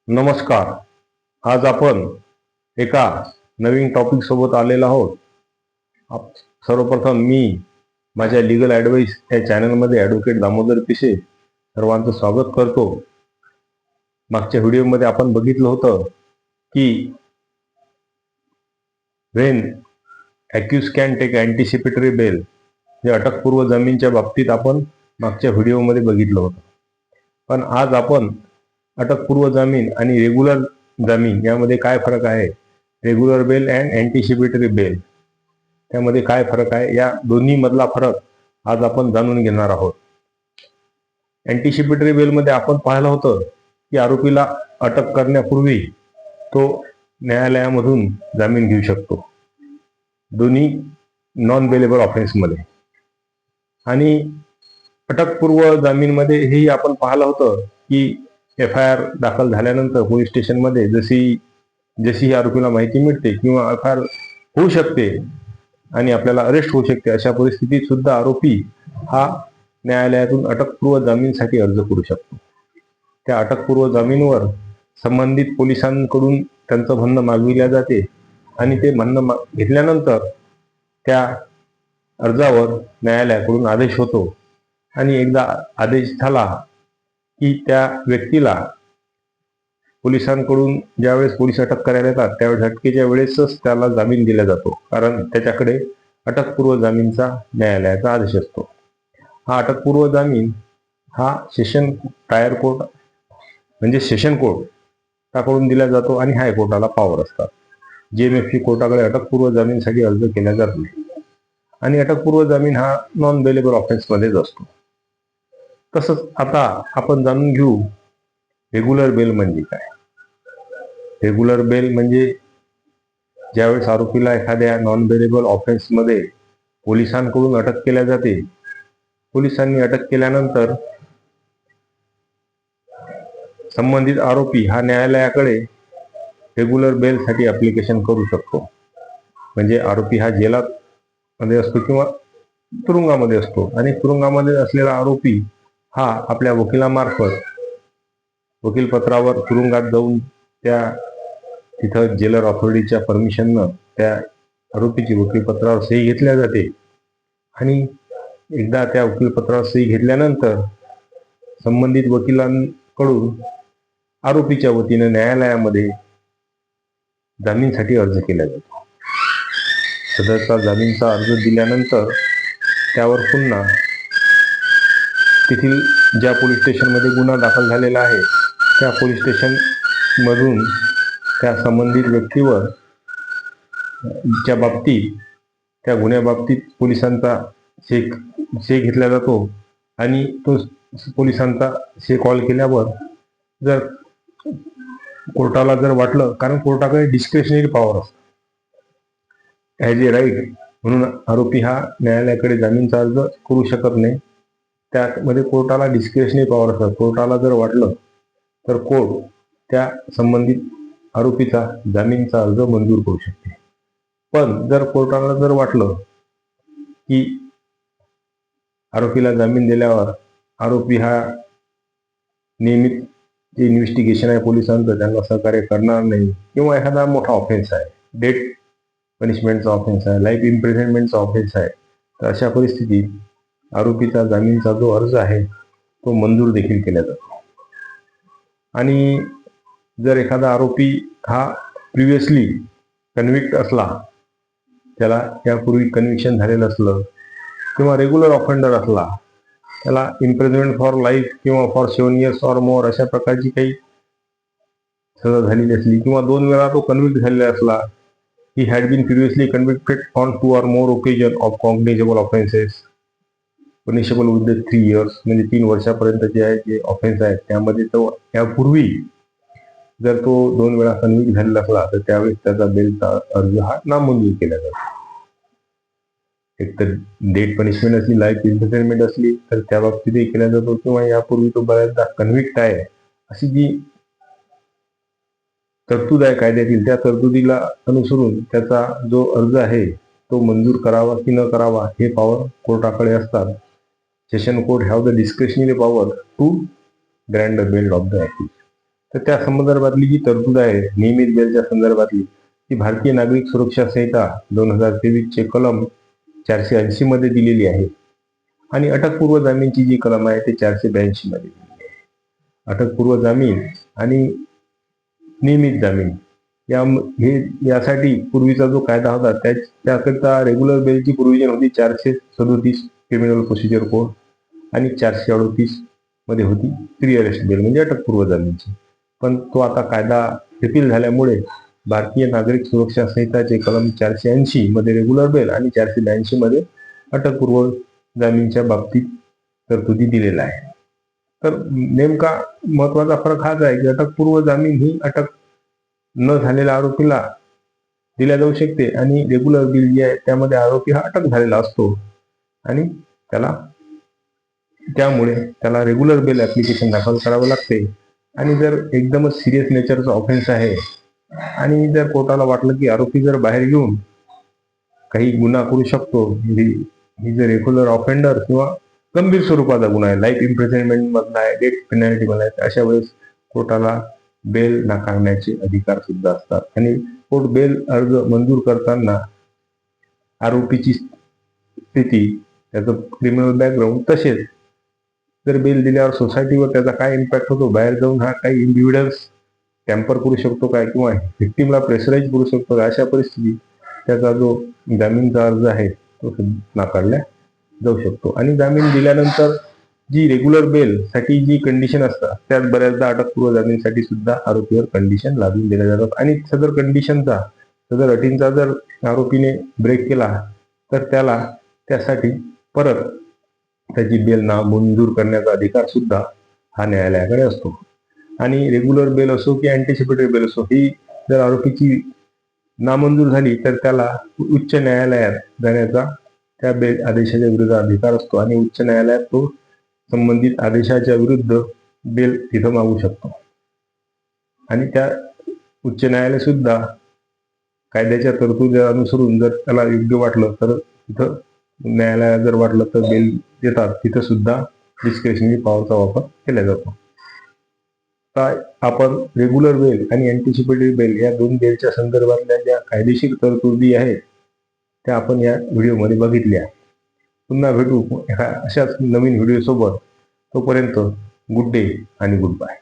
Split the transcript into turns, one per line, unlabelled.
नमस्कार. आज आपण एका नवीन टॉपिक सोबत आलेलो आहोत. सर्वप्रथम मी माझ्या लीगल ॲडवाइस या चॅनलमध्ये ॲडव्होकेट दामोदर पिसे सर्वांचं स्वागत करतो. मागच्या व्हिडिओमध्ये आपण बघितलं होतं की when ॲक्यूज can take anticipatory bell, हे अटकपूर्व जामीनच्या बाबतीत आपण मागच्या व्हिडिओमध्ये बघितलं होतं. पण आज आपण अटकपूर्व जामीन आणि रेग्युलर जामीन यामध्ये काय फरक आहे, regular bell and anticipatory bell त्यामध्ये काय फरक आहे, या दोन्ही मधला फरक आज आपण जाणून घेणार आहोत. अँटिसिपेटरी बेलमध्ये आपण पाहिलं होतं की आरोपीला अटक करण्यापूर्वी तो न्यायालयामधून जामीन घेऊ शकतो, दोन्ही नॉन बेलेबल ऑफेन्समध्ये. आणि अटकपूर्व जामीनमध्ये हेही आपण पाहिलं होतं की FIR दाखल झाल्यानंतर पोलीस स्टेशनमध्ये जशी आरोपीला माहिती मिळते किंवा FIR होऊ शकते आणि आपल्याला अरेस्ट होऊ शकते, अशा परिस्थितीत सुद्धा आरोपी हा न्यायालयातून अटकपूर्व जामीनसाठी अर्ज करू शकतो. त्या अटकपूर्व जामीनवर संबंधित पोलिसांकडून त्यांचं म्हणणं मागविल्या जाते आणि ते म्हणणं घेतल्यानंतर त्या अर्जावर न्यायालयाकडून आदेश होतो. आणि एकदा आदेश झाला की त्या व्यक्तीला पोलिसांकडून ज्यावेळेस पोलीस अटक करायला येतात त्यावेळेस अटकेच्या वेळेसच त्याला जामीन दिला जातो, कारण त्याच्याकडे अटकपूर्व जामीनचा न्यायालयाचा आदेश असतो. हा अटकपूर्व जामीन हा सेशन टायर कोर्ट म्हणजे सेशन कोर्टाकडून दिला जातो आणि हायकोर्टाला पॉवर असतात. GMFC कोर्टाकडे अटकपूर्व जामीनसाठी अर्ज केला जात नाही. आणि अटकपूर्व जामीन हा नॉन बेलेबल ऑफेन्समध्येच असतो. तसंच आता आपण जाणून घेऊ रेग्युलर बेल म्हणजे काय. रेग्युलर बेल म्हणजे ज्यावेळेस आरोपीला एखाद्या नॉन बेलेबल ऑफेन्समध्ये पोलिसांकडून अटक केल्या जाते, पोलिसांनी अटक केल्यानंतर संबंधित आरोपी हा न्यायालयाकडे रेग्युलर बेलसाठी ॲप्लिकेशन करू शकतो. म्हणजे आरोपी हा जेलात मध्ये असतो किंवा तुरुंगामध्ये असतो, आणि तुरुंगामध्ये असलेला आरोपी हा आपल्या वकिलामार्फत वकीलपत्रावर तुरुंगात जाऊन तिथं जेलर ऑथॉरिटीच्या परमिशननं त्या आरोपीची वकीलपत्रावर सही घेतल्या जाते. आणि एकदा त्या वकीलपत्रावर सही घेतल्यानंतर संबंधित वकिलांकडून आरोपीच्या वतीनं न्यायालयामध्ये जामीनसाठी अर्ज केला जातो. सदरचा जामीनचा अर्ज दिल्यानंतर त्यावर पुन्हा तेथील ज्या पोलीस स्टेशनमध्ये गुन्हा दाखल झालेला आहे त्या पोलीस स्टेशनमधून त्या संबंधित व्यक्तीवर च्या बाबतीत त्या गुन्ह्याबाबतीत पोलिसांचा शे घेतला जातो. आणि तो पोलिसांचा शे कॉल केल्यावर जर कोर्टाला जर वाटलं, कारण कोर्टाकडे डिस्क्रिशनरी पॉवर असतो ॲज ए राईट, म्हणून आरोपी हा न्यायालयाकडे जामीनचा अर्ज करू शकत नाही. त्यामध्ये कोर्टाला डिस्क्रिशनरी पॉवर असतात. कोर्टाला जर वाटलं तर कोर्ट त्या संबंधित आरोपीचा जामीनचा अर्ज मंजूर करू शकते. पण जर कोर्टाला जर वाटलं की आरोपीला जामीन दिल्यावर आरोपी हा नियमित जे इन्व्हेस्टिगेशन आहे पोलिसांचं त्यांना सहकार्य करणार नाही, किंवा एखादा मोठा ऑफेन्स आहे, डेथ पनिशमेंटचा ऑफेन्स आहे, लाईफ इम्प्रिझनमेंटचा ऑफेन्स आहे, तर अशा परिस्थितीत आरोपीचा जामीनचा जो अर्ज आहे तो मंजूर देखील केला जातो. आणि जर एखादा आरोपी हा प्रिव्हियसली कन्व्हिक्ट असला, त्याला यापूर्वी कन्व्हिक्शन झालेलं असलं, किंवा रेग्युलर ऑफेंडर असला, त्याला इम्प्रिझनमेंट फॉर लाईफ किंवा फॉर 7 years ऑर मोर अशा प्रकारची काही सजा झालेली असली, किंवा 2 वेळा तो कन्व्हिक्ट झालेला असला, he had been previously convicted on 2 or more occasions of cognizable offenses punishable with 3 years, म्हणजे 3 वर्षापर्यंतचे आहे जे ऑफेन्स आहेत त्यामध्ये तो यापूर्वी जर तो 2 वेळा कन्व्हिक्ट झालेला असला तर त्यावेळेस त्याचा बेलचा अर्ज हा नामंजूर केला जातो. एक तर डेथ पनिशमेंट असली, लाईफ इम्प्रिझनमेंट असली तर त्या बाबतीतही केला जातो, किंवा यापूर्वी तो बऱ्याचदा कन्व्हिक्ट आहे अशी जी तरतूद आहे कायद्यातील, त्या तरतुदीला अनुसरून त्याचा जो अर्ज आहे तो मंजूर करावा की न करावा हे पॉवर कोर्टाकडे असतात. Session court have the discretionary power to grant the bail of the accused. तर त्या संदर्भातली जी तरतूद आहे नियमित बेलच्या संदर्भातली, ती भारतीय नागरिक सुरक्षा संहिता 2023 चे कलम 480 मध्ये दिलेली आहे आणि अटकपूर्व जामीनची जी कलम आहे ते 482 मध्ये दिलेली आहे. अटकपूर्व जामीन आणि नियमित जामीन यासाठी पूर्वीचा जो कायदा होता त्याकरिता रेग्युलर बेलची प्रोव्हिजन होती 437 क्रिमिनल प्रोसिजर कोड आणि 438 मध्ये होती प्री अरेस्ट बेल म्हणजे अटकपूर्व जामीनची. पण तो आता कायदा रिपील झाल्यामुळे भारतीय नागरिक सुरक्षा संहिताचे कलम 480 मध्ये रेग्युलर बेल आणि 482 मध्ये अटकपूर्व जामीनच्या बाबतीत तरतुदी दिलेल्या आहे. तर नेमका महत्वाचा फरक हाच आहे की अटकपूर्व जामीन ही अटक न झालेल्या आरोपीला दिल्या जाऊ शकते आणि रेग्युलर बिल जी आहे त्यामध्ये आरोपी हा अटक झालेला असतो आणि त्यामुळे त्याला रेग्युलर बेल ऍप्लिकेशन दाखल करावं लागते. आणि जर एकदमच सिरियस नेचरचा ऑफेन्स आहे आणि जर कोर्टाला वाटलं की आरोपी जर बाहेर येऊन काही गुन्हा करू शकतो, ही जर रेग्युलर ऑफेंडर किंवा गंभीर स्वरूपाचा गुन्हा आहे, लाईफ इम्प्रिझनमेंट मधला आहे, डेथ पेनल्टी मधला आहे, अशा वेळेस कोर्टाला बेल नाकारण्याचे अधिकार सुद्धा असतात. आणि कोर्ट बेल अर्ज मंजूर करताना आरोपीची स्थिती, त्याचं क्रिमिनल बॅकग्राऊंड, तसेच जर बेल दिल्यावर सोसायटीवर त्याचा काय इम्पॅक्ट होतो, बाहेर जाऊन हा काही इंडिव्हिज्युअल्स टॅम्पर करू शकतो काय किंवा व्हिक्टीमला प्रेशराईज करू शकतो का, अशा परिस्थितीत त्याचा जो जामीनचा अर्ज आहे तो नाकारला जाऊ शकतो. आणि जामीन दिल्यानंतर जी रेग्युलर बेल साठी जी कंडिशन असतात त्यात बऱ्याचदा अटकपूर्व जामीनसाठी सुद्धा आरोपीवर कंडिशन लादून दिल्या जातात आणि सदर अटींचा जर आरोपीने ब्रेक केला तर त्यासाठी परत त्याची बेल नामंजूर करण्याचा अधिकार सुद्धा हा न्यायालयाकडे असतो. आणि रेग्युलर बेल असो की अँटिसिपेटरी बेल असो, ही जर आरोपीची नामंजूर झाली तर त्याला उच्च न्यायालयात जाण्याचा त्या बेल आदेशाच्या विरुद्ध अधिकार असतो आणि उच्च न्यायालयात तो संबंधित आदेशाच्या विरुद्ध बेल तिथं मागू शकतो. आणि त्या उच्च न्यायालय सुद्धा कायद्याच्या तरतुदी अनुसरून जर त्याला योग्य वाटलं तर तिथं न्यायालयात जर वाटलं तर बेल देतात, तिथं सुद्धा डिस्क्रिशनरी पॉवरचा वापर केला जातो. आपण रेग्युलर बेल आणि अँटिसिपेटरी बेल या दोन बेलच्या संदर्भातल्या ज्या कायदेशीर तरतुदी आहेत त्या आपण या व्हिडिओमध्ये बघितल्या. पुन्हा भेटू अशाच नवीन व्हिडिओ सोबत. तोपर्यंत गुड डे आणि गुड बाय.